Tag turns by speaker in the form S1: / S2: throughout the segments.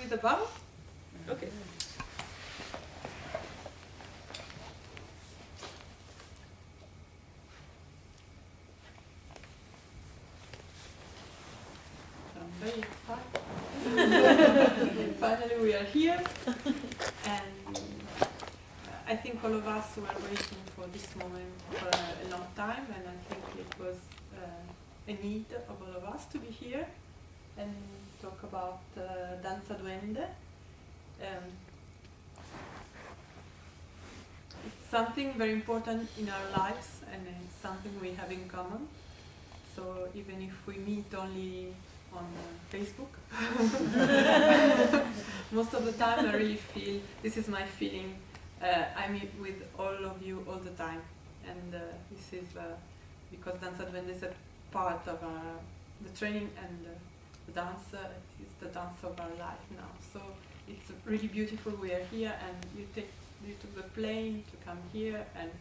S1: with the bow? Okay. I'm very excited. Finally we are here, and I think all of us were waiting for this moment for a long time, and I think it was a need of all of us to be here and talk about Danza Duende. It's something very important in our lives, and it's something we have in common. So even if we meet only on Facebook, most of the time I really feel, this is my feeling, I meet with all of you all the time. And this is because Danza Duende is a part of the training, and the dance is the dance of our life now. So it's really beautiful. We are here, and you took the plane to come here, and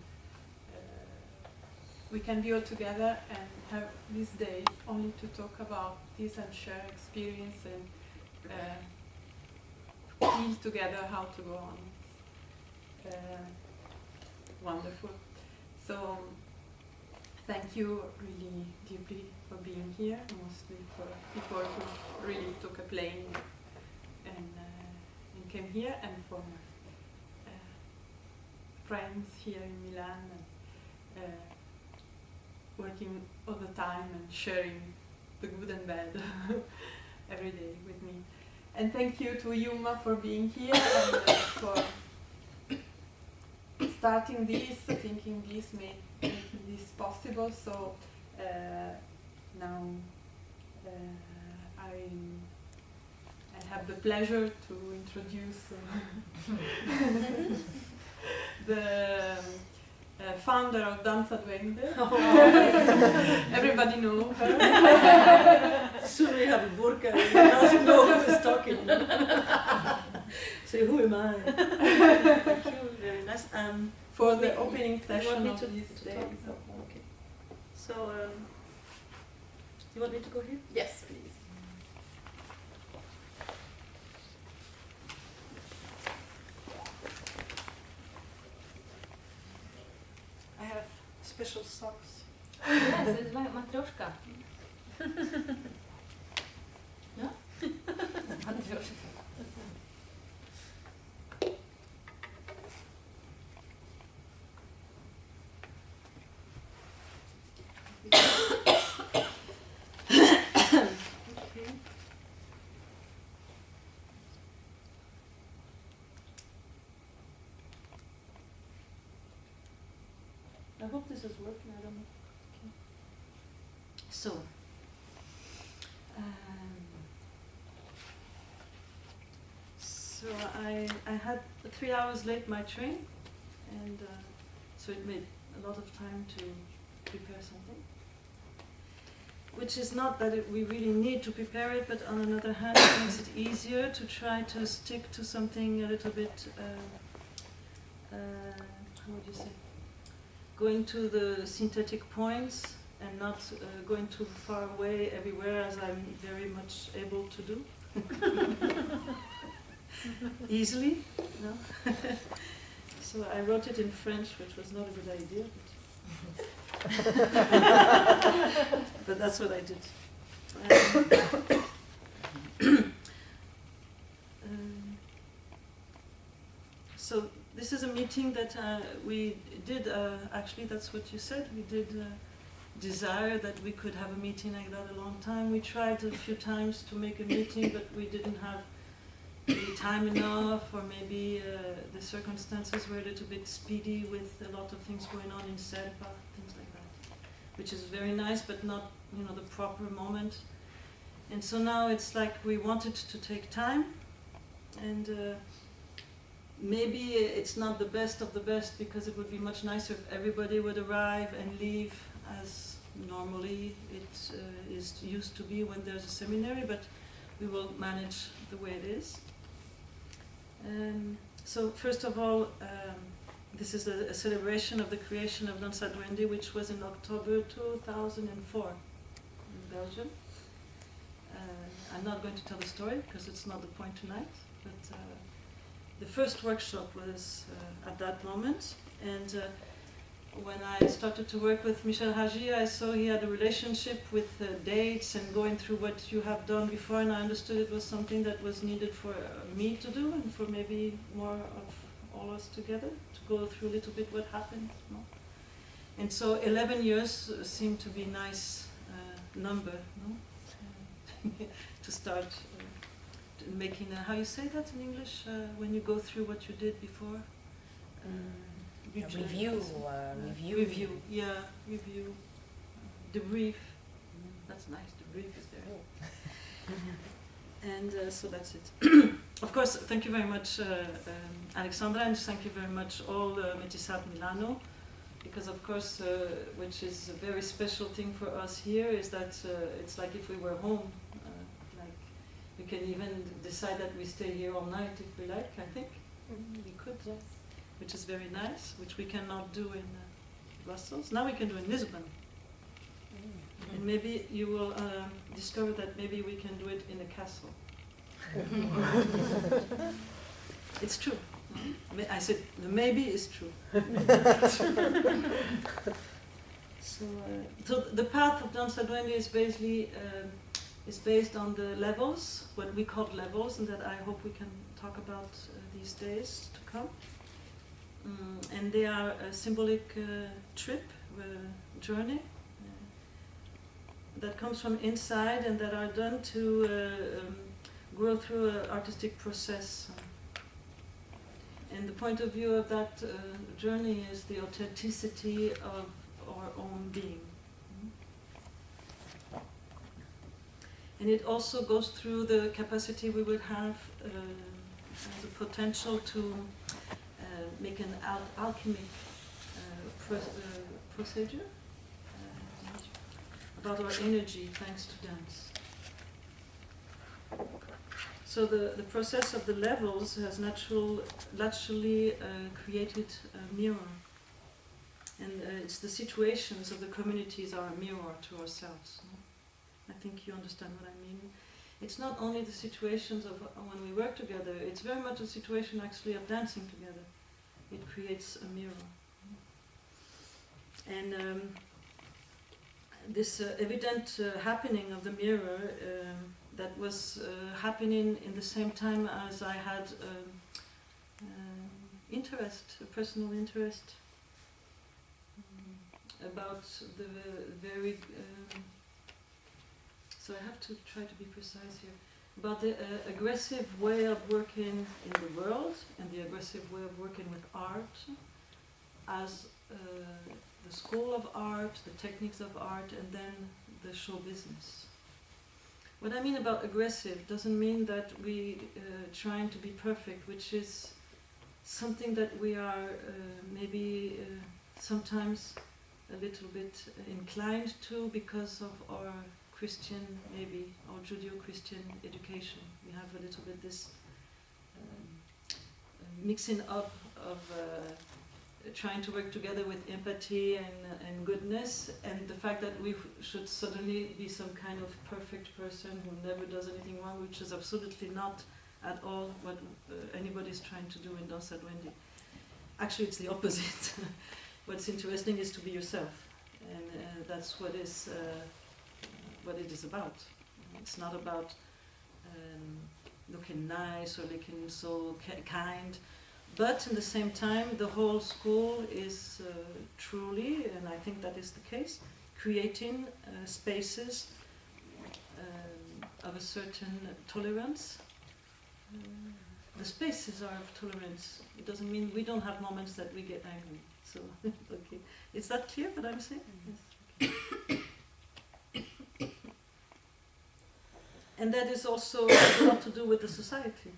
S1: we can be all together and have these days only to talk about this and share experience and feel together how to go on. Wonderful. So thank you really deeply for being here, mostly for people who really took a plane and came here, and for friends here in Milan, and working all the time and sharing the good and bad every day with me. And thank you to Yumma for being here and for starting this, thinking this, making this possible. So now I have the pleasure to introduce the founder of Danza Duende. Everybody knows her.
S2: Soon we have a burqa and he doesn't know who is talking. So who am I? Thank you, very nice.
S1: For the opening
S2: you
S1: session
S2: want me
S1: of
S2: to
S1: this day.
S2: talk? Okay. So, you want me to go here?
S1: Yes, please.
S2: I have special socks.
S3: Yes, it's like matryoshka. No? Matryoshka.
S2: Okay. I hope this is working, I don't know. Okay. So, I had 3 hours late my train, and so it made a lot of time to prepare something. Which is not that we really need to prepare it, but on another hand it makes it easier to try to stick to something a little bit, how would you say, going to the synthetic points and not going too far away everywhere, as I'm very much able to do. Easily, no? So I wrote it in French, which was not a good idea, but that's what I did. So this is a meeting that we did, actually that's what you said, we did desire that we could have a meeting like that a long time. We tried a few times to make a meeting, but we didn't have maybe time enough, or maybe the circumstances were a little bit speedy with a lot of things going on in Serpa, things like that, which is very nice, but not, the proper moment. And so now it's like we wanted to take time, and maybe it's not the best of the best, because it would be much nicer if everybody would arrive and leave as normally it is used to be when there's a seminary, but we will manage the way it is. So first of all, this is a celebration of the creation of Danza Duende, which was in October 2004 in Belgium. I'm not going to tell the story because it's not the point tonight, but the first workshop was at that moment, and when I started to work with Michel Haji, I saw he had a relationship with dates and going through what you have done before, and I understood it was something that was needed for me to do and for maybe more of all us together, to go through a little bit what happened. No? And so 11 years seemed to be a nice number, no? To start making a, how you say that in English, when you go through what you did before?
S4: Review.
S2: Review. Debrief. That's nice, debrief is there. And so that's it. Of course, thank you very much, Alessandra, and thank you very much all Metisat Milano, because of course, which is a very special thing for us here, is that it's like if we were home. Like we can even decide that we stay here all night if we like, I think. We could, yes. Which is very nice, which we cannot do in Brussels. Now we can do in Lisbon. And maybe you will discover that maybe we can do it in a castle. It's true. I said the maybe is true. So the path of Danza Duende is basically is based on the levels, what we call levels, and that I hope we can talk about these days to come. And they are a symbolic trip, journey that comes from inside and that are done to grow through an artistic process. And the point of view of that journey is the authenticity of our own being. And it also goes through the capacity we would have as a potential to make an alchemic procedure about our energy thanks to dance. So the process of the levels has naturally created a mirror. And it's the situations of the communities are a mirror to ourselves. No? I think you understand what I mean. It's not only the situations of when we work together, it's very much a situation actually of dancing together. It creates a mirror. And this evident happening of the mirror that was happening in the same time as I had interest, a personal interest about the very so I have to try to be precise here, about the aggressive way of working in the world and the aggressive way of working with art as the school of art, the techniques of art, and then the show business. What I mean about aggressive doesn't mean that we trying to be perfect, which is something that we are maybe sometimes a little bit inclined to because of our Christian, maybe, or Judeo-Christian education. We have a little bit this mixing up of trying to work together with empathy and goodness, and the fact that we should suddenly be some kind of perfect person who never does anything wrong, which is absolutely not at all what anybody is trying to do in Danza Duende. Actually, it's the opposite. What's interesting is to be yourself, and that's what it is about. It's not about looking nice or looking so kind, but in the same time, the whole school is truly, and I think that is the case, creating spaces of a certain tolerance. The spaces are of tolerance. It doesn't mean we don't have moments that we get angry. So, okay. Is that clear what I'm saying? Yes. Okay. And that is also a lot to do with the society.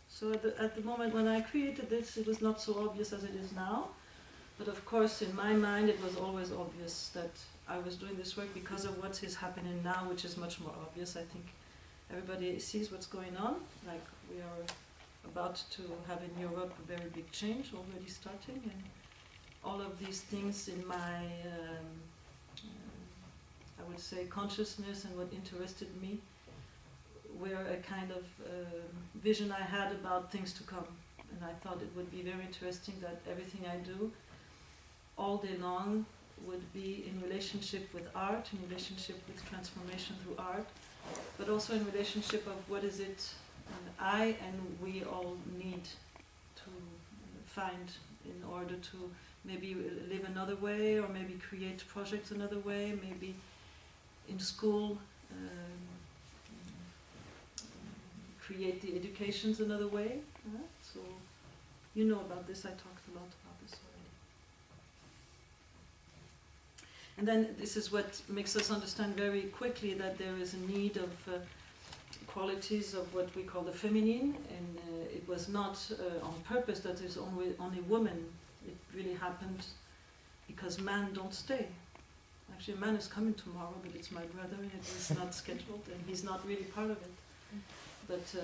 S2: So at the moment when I created this, it was not so obvious as it is now. But of course, in my mind, it was always obvious that I was doing this work because of what is happening now, which is much more obvious. I think everybody sees what's going on. Like we are about to have in Europe a very big change already starting, and all of these things in my, I would say, consciousness and what interested me were a kind of vision I had about things to come. And I thought it would be very interesting that everything I do all day long would be in relationship with art, in relationship with transformation through art, but also in relationship of what is it I and we all need to find in order to maybe live another way, or maybe create projects another way, maybe in school create the educations another way. So you know about this, I talked a lot about this already. And then this is what makes us understand very quickly that there is a need of qualities of what we call the feminine, and it was not on purpose that there's only women. It really happened because men don't stay. Actually, a man is coming tomorrow, but it's my brother, and it was not scheduled, and he's not really part of it. But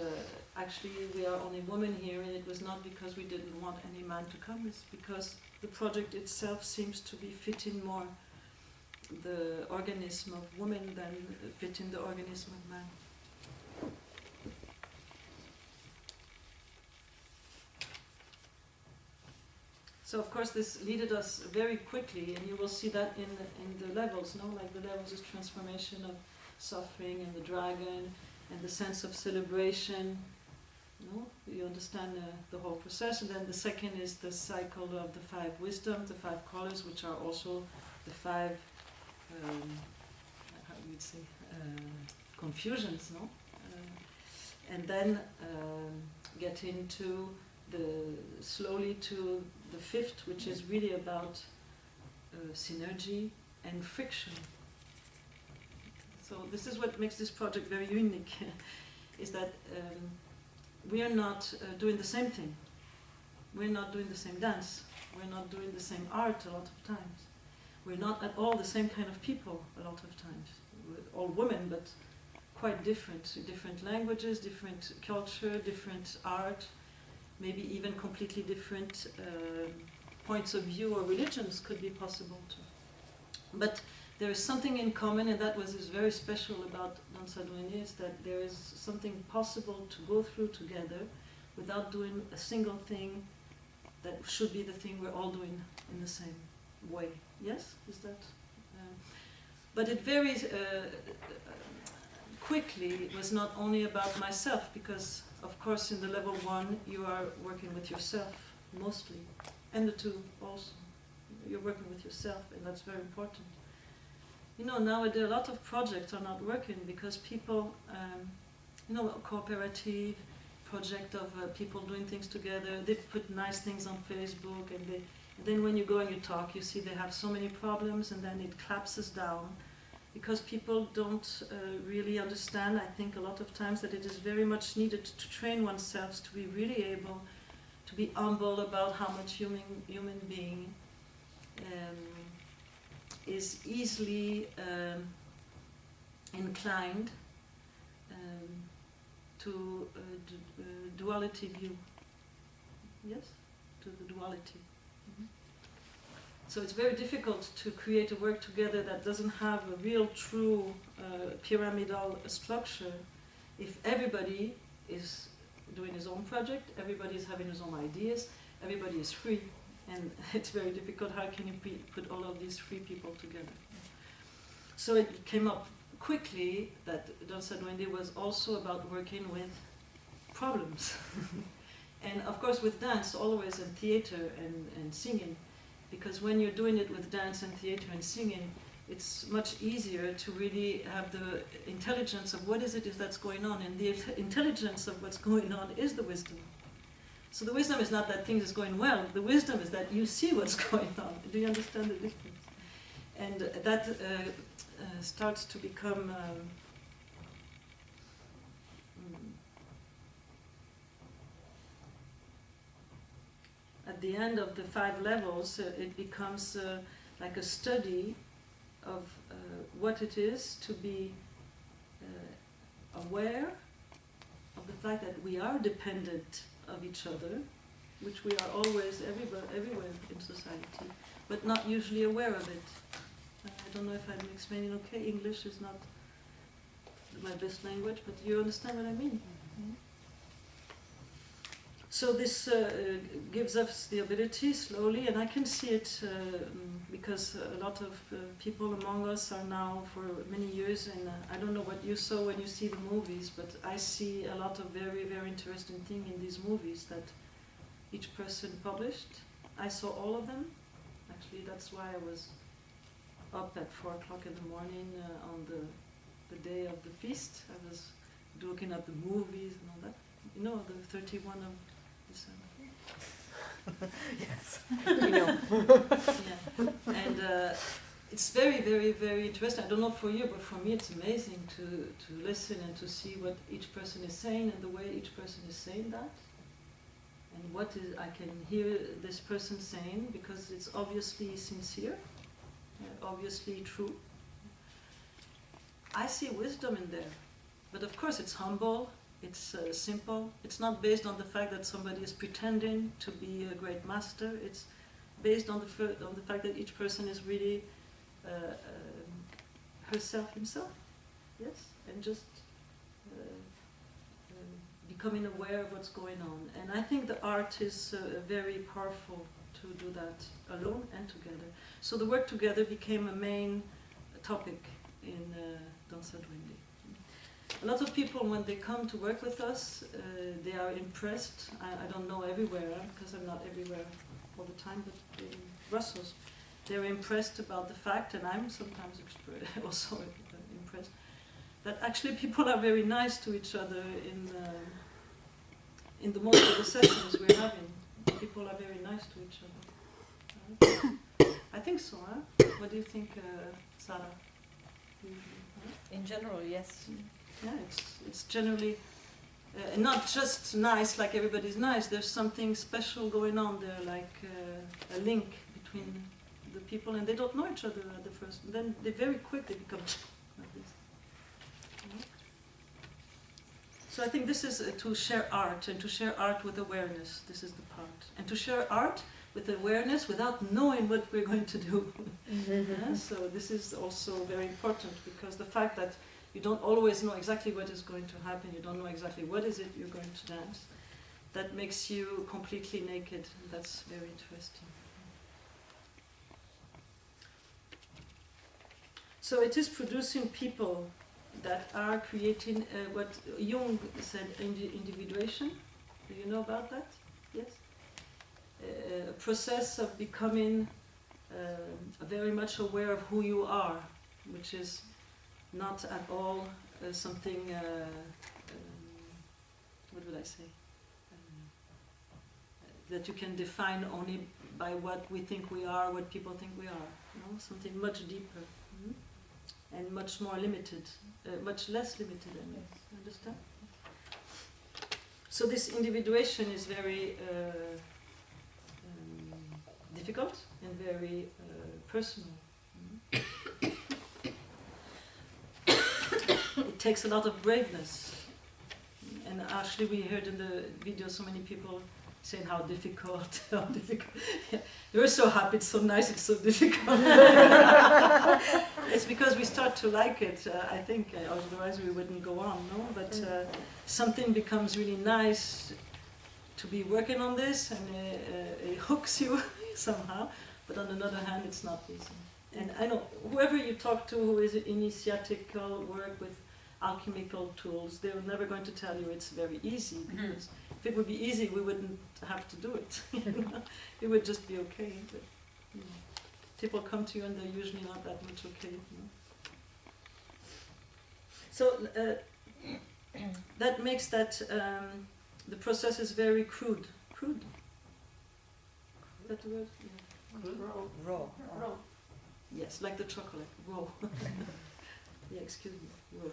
S2: actually, we are only women here, and it was not because we didn't want any man to come. It's because the project itself seems to be fitting more the organism of women than fitting the organism of man. So of course this led us very quickly, and you will see that in the levels, no? Like the levels is transformation of suffering and the dragon and the sense of celebration. No? You understand the whole process. And then the second is the cycle of the 5 wisdom, the 5 colors, which are also the 5, how you would say, confusions, no? And then get into slowly to the 5th, which is really about synergy and friction. So this is what makes this project very unique, is that we are not doing the same thing. We're not doing the same dance. We're not doing the same art a lot of times. We're not at all the same kind of people a lot of times. We're all women, but quite different. Different languages, different culture, different art, maybe even completely different points of view or religions could be possible too. But there is something in common, and that is very special about Danza Duende, is that there is something possible to go through together without doing a single thing that should be the thing we're all doing in the same way. Yes? Is that? But it very quickly it was not only about myself, because of course in the level 1 you are working with yourself mostly, and the 2 also. You're working with yourself, and that's very important. You know, nowadays a lot of projects are not working because people, you know, cooperative project of people doing things together, they put nice things on Facebook, and then when you go and you talk, you see they have so many problems, and then it collapses down because people don't really understand, I think, a lot of times that it is very much needed to train oneself to be really able to be humble about how much human being is easily inclined to duality view. Yes? To the duality. Mm-hmm. So it's very difficult to create a work together that doesn't have a real true pyramidal structure if everybody is doing his own project, everybody is having his own ideas, everybody is free. And it's very difficult. How can you put all of these free people together? So it came up quickly that Danza Duende was also about working with problems. And of course with dance, always in theater and singing, because when you're doing it with dance and theater and singing, it's much easier to really have the intelligence of what is it that's going on. And the intelligence of what's going on is the wisdom. So the wisdom is not that things is going well, the wisdom is that you see what's going on. Do you understand the difference? And that starts to become at the end of the 5 levels, it becomes like a study of what it is to be aware of the fact that we are dependent of each other, which we are always everywhere in society, but not usually aware of it. I don't know if I'm explaining okay. English is not my best language, but you understand what I mean. So this gives us the ability slowly, and I can see it because a lot of people among us are now for many years, and I don't know what you saw when you see the movies, but I see a lot of very, very interesting things in these movies that each person published. I saw all of them. Actually, that's why I was up at 4 o'clock in the morning on the day of the feast. I was looking at the movies and all that. You know, the 31 of December.
S4: Yes, we know.
S2: Yeah. And it's very, very, very interesting. I don't know for you, but for me it's amazing to listen and to see what each person is saying and the way each person is saying that. And what is I can hear this person saying, because it's obviously sincere, obviously true. I see wisdom in there, but of course it's humble, it's simple. It's not based on the fact that somebody is pretending to be a great master. It's based on the fact that each person is really herself, himself, yes, and just becoming aware of what's going on. And I think the art is very powerful to do that alone and together. So the work together became a main topic in Danza Duende. A lot of people, when they come to work with us, they are impressed. I don't know everywhere, because I'm not everywhere all the time, but in Brussels, they're impressed about the fact, and I'm sometimes also impressed, that actually people are very nice to each other in the most of the sessions we're having. People are very nice to each other. I think so, huh? What do you think, Sarah?
S4: In general, yes.
S2: Yeah, it's generally not just nice like everybody's nice. There's something special going on there, like a link between the people, and they don't know each other at the first. And then they very quickly become like this. So I think this is to share art, and to share art with awareness. This is the part. And to share art with awareness without knowing what we're going to do. Yeah, so this is also very important, because the fact that you don't always know exactly what is going to happen, you don't know exactly what is it you're going to dance, that makes you completely naked. That's very interesting. So it is producing people that are creating what Jung said, individuation. Do you know about that? Yes? A process of becoming very much aware of who you are, which is not at all something, what would I say, that you can define only by what we think we are, what people think we are. No? Something much deeper, and much more limited, much less limited, I mean. Understand? So this individuation is very difficult and very personal. It takes a lot of braveness. And actually we heard in the video so many people saying how difficult, how difficult. Yeah. They were so happy, it's so nice, it's so difficult. It's because we start to like it, I think, otherwise we wouldn't go on, no? But something becomes really nice to be working on this, and it hooks you somehow, but on the other hand it's not easy. And I know, whoever you talk to who is initiatical work with alchemical tools, they're never going to tell you it's very easy, because if it would be easy, we wouldn't have to do it. It would just be okay. But, people come to you and they're usually not that much okay. So that makes that the process is very crude. Crude? Is that the word? Yeah.
S4: Raw.
S3: Raw.
S2: Yes, like the chocolate, raw. Yeah, excuse me, raw.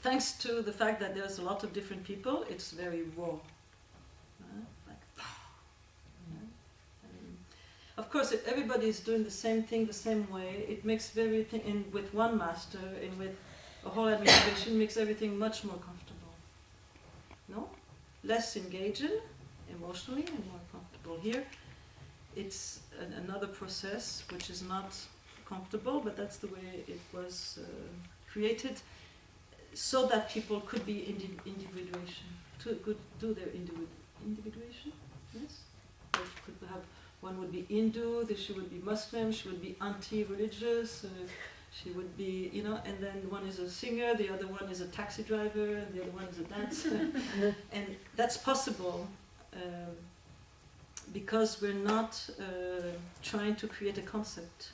S2: Thanks to the fact that there's a lot of different people, it's very raw. Of course, if everybody is doing the same thing the same way, it makes everything, with one master and with a whole administration, makes everything much more comfortable. No? Less engaging emotionally and more comfortable. Here, it's another process which is not comfortable, but that's the way it was created so that people could be individuation, could do their individuation. Yes, they could have. One would be Hindu, she would be Muslim, she would be anti-religious, she would be, and then one is a singer, the other one is a taxi driver, and the other one is a dancer. And that's possible because we're not trying to create a concept.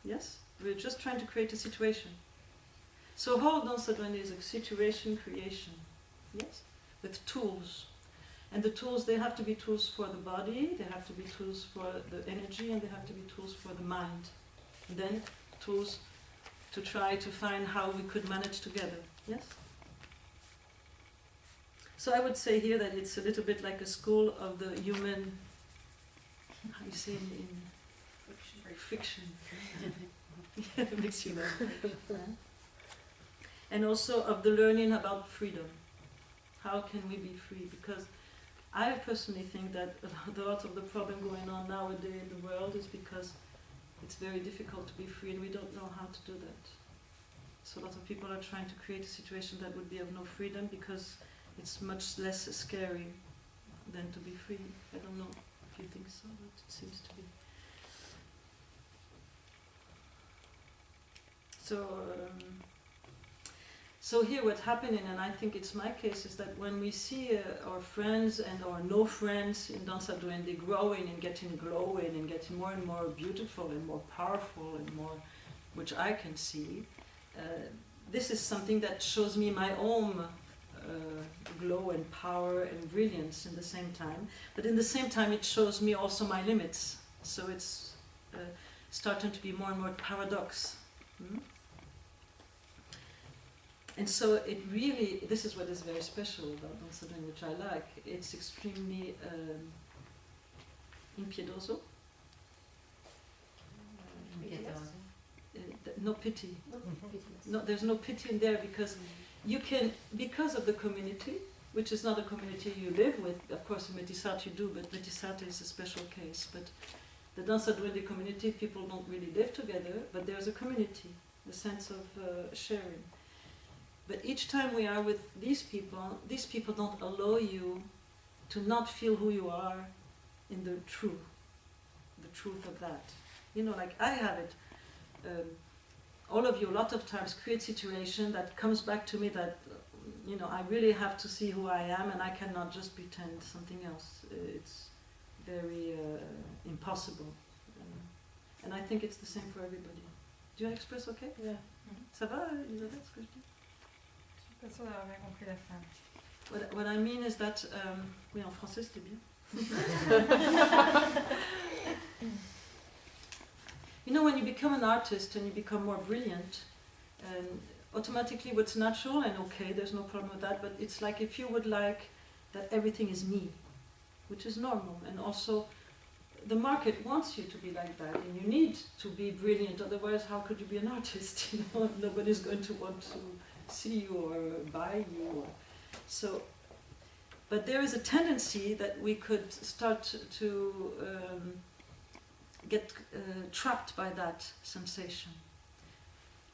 S2: Yes? We're just trying to create a situation. So whole Danza Duende is a situation creation. Yes? With tools. And the tools, they have to be tools for the body, they have to be tools for the energy, and they have to be tools for the mind. And then tools to try to find how we could manage together. Yes? So I would say here that it's a little bit like a school of the human, how you say in friction. It makes you laugh. And also of the learning about freedom. How can we be free? Because I personally think that a lot of the problem going on nowadays in the world is because it's very difficult to be free and we don't know how to do that. So a lot of people are trying to create a situation that would be of no freedom because it's much less scary than to be free. I don't know if you think so, but it seems to be. So here what's happening, and I think it's my case, is that when we see our friends and our no friends in Danza Duende growing and getting glowing and getting more and more beautiful and more powerful and more, which I can see, this is something that shows me my own glow and power and brilliance in the same time. But in the same time it shows me also my limits. So it's starting to be more and more paradox. And so it really, this is what is very special about Danza Duende, which I like. It's extremely impiedoso. No pity. No, there's no pity in there because you can, because of the community, which is not a community you live with, of course in Metisate you do, but Metisate is a special case. But the Danza Duende community, people don't really live together, but there's a community, a sense of sharing. But each time we are with these people don't allow you to not feel who you are in the truth of that. Like I have it. All of you a lot of times create situation that comes back to me that, I really have to see who I am and I cannot just pretend something else. It's very impossible. And I think it's the same for everybody. Do I express okay?
S4: Yeah.
S2: Ça va, Elisabeth, ce que je dis?
S1: Pas sûr d'avoir bien compris la fin.
S2: What I mean is that, oui, en français c'était bien. When you become an artist and you become more brilliant, automatically what's natural and okay, there's no problem with that, but it's like if you would like that everything is me, which is normal, and also the market wants you to be like that, and you need to be brilliant, otherwise how could you be an artist? Nobody's going to want to see you or buy you. So, but there is a tendency that we could start to get trapped by that sensation.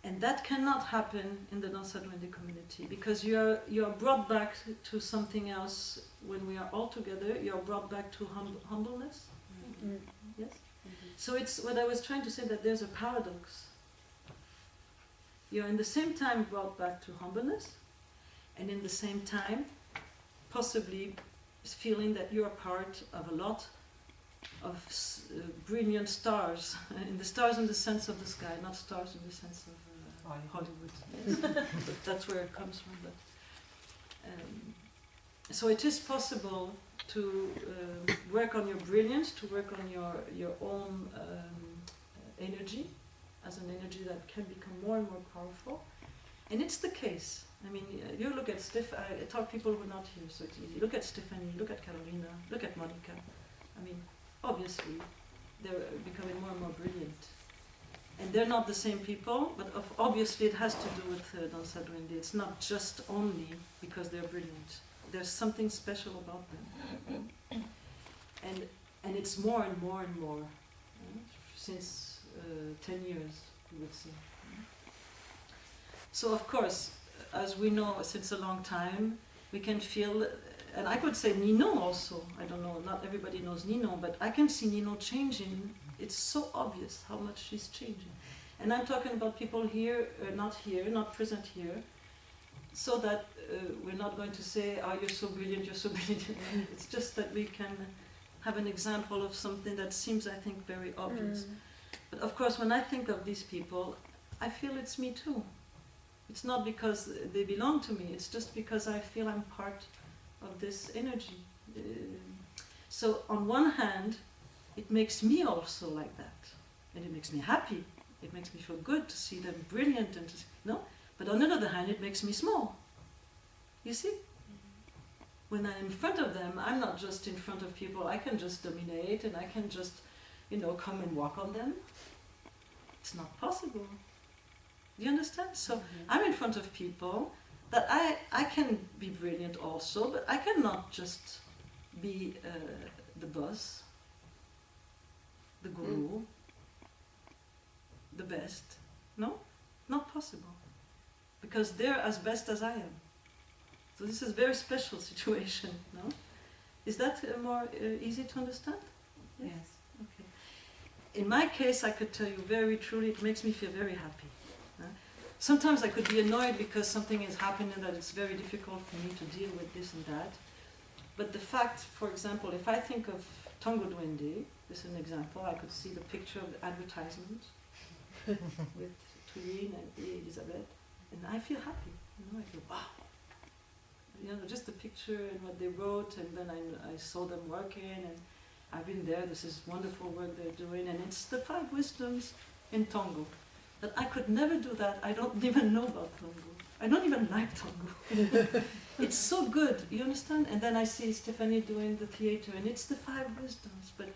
S2: And that cannot happen in the Danza Duende community because you are brought back to something else when we are all together. You are brought back to humbleness.
S4: Mm.
S2: Yes? So it's what I was trying to say, that there's a paradox. You're in the same time brought back to humbleness, and in the same time possibly feeling that you're part of a lot of brilliant stars, in the stars in the sense of the sky, not stars in the sense of Hollywood. Yes. But that's where it comes from. But, so it is possible to work on your brilliance, to work on your own energy, as an energy that can become more and more powerful. And it's the case. I mean, you look at I talk to people who are not here, so it's easy. Look at Stephanie, look at Carolina, look at Monica. I mean, obviously, they're becoming more and more brilliant. And they're not the same people, but obviously it has to do with Danza Duende. It's not just only because they're brilliant. There's something special about them. And it's more and more and more, since 10 years, you would say. So of course, as we know since a long time, we can feel, and I could say Nino also, I don't know, not everybody knows Nino, but I can see Nino changing. It's so obvious how much she's changing. And I'm talking about people here, not present here, so that we're not going to say, oh, you're so brilliant, you're so brilliant. It's just that we can have an example of something that seems, I think, very obvious. But of course, when I think of these people, I feel it's me too. It's not because they belong to me, it's just because I feel I'm part of this energy. So on one hand, it makes me also like that. And it makes me happy. It makes me feel good to see them brilliant and to see, no? But on the other hand, it makes me small. You see? When I'm in front of them, I'm not just in front of people. I can just dominate and I can just, come and walk on them. It's not possible. Do you understand? So I'm in front of people that I can be brilliant also, but I cannot just be the boss, the guru, the best. No? Not possible. Because they're as best as I am. So this is a very special situation, no? Is that more easy to understand?
S1: Yes.
S2: Okay. In my case, I could tell you very truly, it makes me feel very happy. Sometimes I could be annoyed because something is happening that it's very difficult for me to deal with this and that. But the fact, for example, if I think of Tongo Duende, this is an example, I could see the picture of the advertisement with Tuyin and Elizabeth, and I feel happy. I feel, wow. Just the picture and what they wrote, and then I saw them working, and I've been there, this is wonderful work they're doing, and it's the 5 wisdoms in Tongo. But I could never do that. I don't even know about Tongo. I don't even like Tongo. It's so good, you understand? And then I see Stephanie doing the theater, and it's the 5 wisdoms, but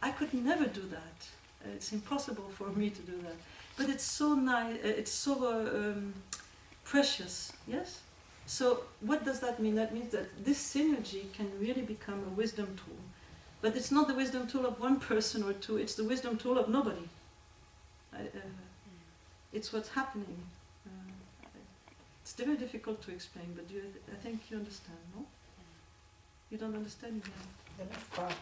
S2: I could never do that. It's impossible for me to do that. But it's so nice, it's so precious, yes? So what does that mean? That means that this synergy can really become a wisdom tool. But it's not the wisdom tool of one person or two, it's the wisdom tool of nobody. It's what's happening. It's very difficult to explain, but I think you understand, no? You don't understand yet?
S4: The last part.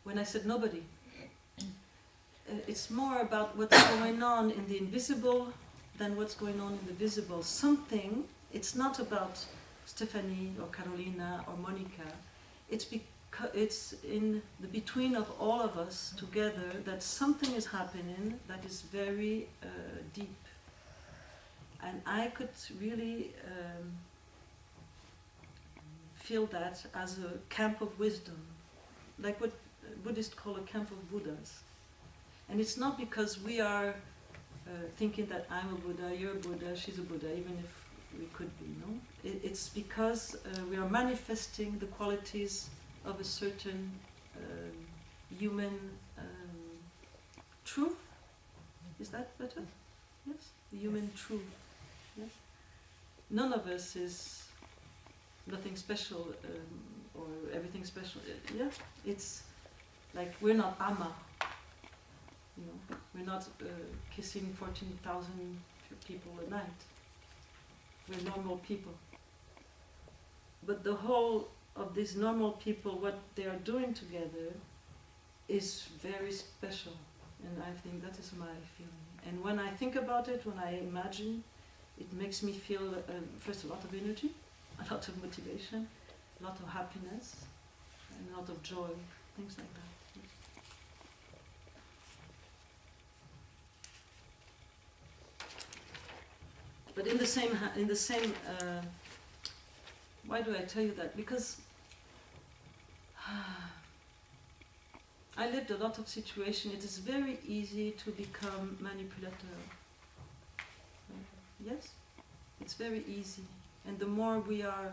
S2: When I said nobody, it's more about what's going on in the invisible than what's going on in the visible. Something, it's not about Stephanie or Carolina or Monica, it's in the between of all of us together that something is happening that is very deep. And I could really feel that as a camp of wisdom, like what Buddhists call a camp of Buddhas. And it's not because we are thinking that I'm a Buddha, you're a Buddha, she's a Buddha, even if we could be, no? It's because we are manifesting the qualities of a certain human truth. Is that better? Yes? The human truth. Yes? None of us is nothing special or everything special. Yeah? It's like we're not Amma. We're not kissing 14,000 people a night. We're normal people. But the whole of these normal people, what they are doing together is very special. And I think that is my feeling. And when I think about it, when I imagine, it makes me feel first a lot of energy, a lot of motivation, a lot of happiness, and a lot of joy, things like that. But in the same, why do I tell you that? Because I lived a lot of situations. It is very easy to become manipulator. Yes, it's very easy. And the more we are